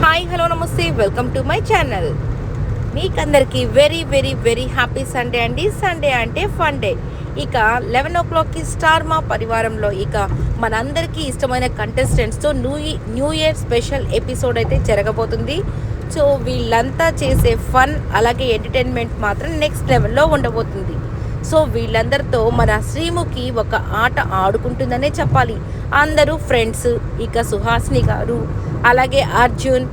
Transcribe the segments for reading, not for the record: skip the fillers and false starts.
Hi hello నమస్తే welcome to my channel. మీకందరికీ very very very happy Sunday అండి. Sunday అంటే ఫన్ డే. ఇక 11 o'clockకి స్టార్ మా పరివారంలో ఇక మనందరికీ ఇష్టమైన కంటెస్టెంట్స్తో న్యూ ఇయర్ స్పెషల్ ఎపిసోడ్ అయితే జరగబోతుంది. సో వీళ్ళంతా చేసే ఫన్ అలాగే ఎంటర్టైన్మెంట్ మాత్రం నెక్స్ట్ లెవెల్లో ఉండబోతుంది. సో వీళ్ళందరితో మన శ్రీముఖి ఒక ఆట ఆడుకుంటుందనే చెప్పాలి. అందరూ ఫ్రెండ్స్, ఇక సుహాసిని గారు, అలాగే అర్జున్,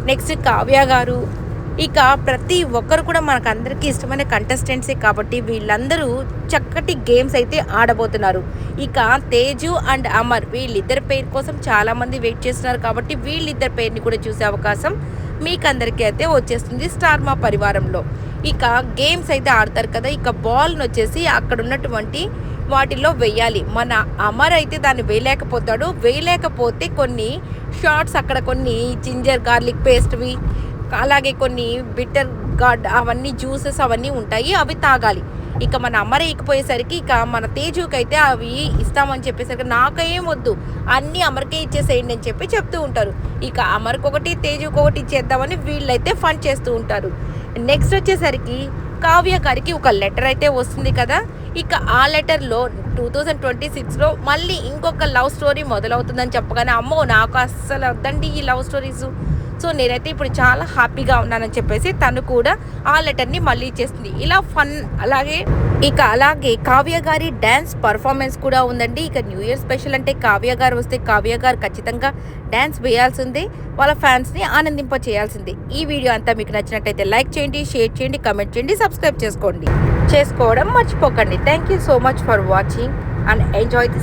నెక్స్ట్ కావ్య గారు, ఇక ప్రతి ఒక్కరు కూడా మనకందరికీ ఇష్టమైన కంటెస్టెంట్సే కాబట్టి వీళ్ళందరూ చక్కటి గేమ్స్ అయితే ఆడబోతున్నారు. ఇక తేజు అండ్ అమర్ వీళ్ళిద్దరి పేరు కోసం చాలామంది వెయిట్ చేస్తున్నారు కాబట్టి వీళ్ళిద్దరి పేరుని కూడా చూసే అవకాశం మీకందరికీ అయితే వచ్చేస్తుంది స్టార్ మా పరివారంలో. ఇక గేమ్స్ అయితే ఆడతారు కదా, ఇక బాల్ని వచ్చేసి అక్కడ ఉన్నటువంటి వాటిల్లో వేయాలి. మన అమర్ అయితే దాన్ని వేయలేకపోతే కొన్ని షార్ట్స్ అక్కడ కొన్ని జింజర్ గార్లిక్ పేస్ట్వి, అలాగే కొన్ని బిటర్ గార్డ్ అవన్నీ జ్యూసెస్ అవన్నీ ఉంటాయి, అవి తాగాలి. ఇక మన అమర్ వేయకపోయేసరికి ఇక మన తేజుకి అయితే అవి ఇస్తామని చెప్పేసరికి నాకేం వద్దు అన్నీ అమర్కే ఇచ్చేసేయండి అని చెప్తూ ఉంటారు. ఇక అమర్కి ఒకటి తేజుకి ఒకటి ఇచ్చేద్దామని వీళ్ళైతే ఫన్ చేస్తూ ఉంటారు. నెక్స్ట్ వచ్చేసరికి కావ్య గారికి ఒక లెటర్ అయితే వస్తుంది కదా. ఇక ఆ లెటర్లో 2026లో మళ్ళీ ఇంకొక లవ్ స్టోరీ మొదలవుతుందని చెప్పగానే అమ్మో నాకు అస్సలు వద్దండి ఈ లవ్ స్టోరీస్, సో నేనైతే ఇప్పుడు చాలా హ్యాపీగా ఉన్నానని చెప్పేసి తను కూడా ఆ లెటర్ని మళ్ళీ ఇచ్చేస్తుంది. ఇలా ఫన్ అలాగే కావ్య గారి డ్యాన్స్ పర్ఫార్మెన్స్ కూడా ఉందండి. ఇక న్యూ ఇయర్ స్పెషల్ అంటే కావ్య గారు వస్తే కావ్య గారు ఖచ్చితంగా డ్యాన్స్ వేయాల్సిందే, వాళ్ళ ఫ్యాన్స్ని ఆనందింప చేయాల్సిందే. ఈ వీడియో అంతా మీకు నచ్చినట్టయితే లైక్ చేయండి, షేర్ చేయండి, కమెంట్ చేయండి, సబ్స్క్రైబ్ చేసుకోవడం మర్చిపోకండి. Thank you so much for watching and enjoy this.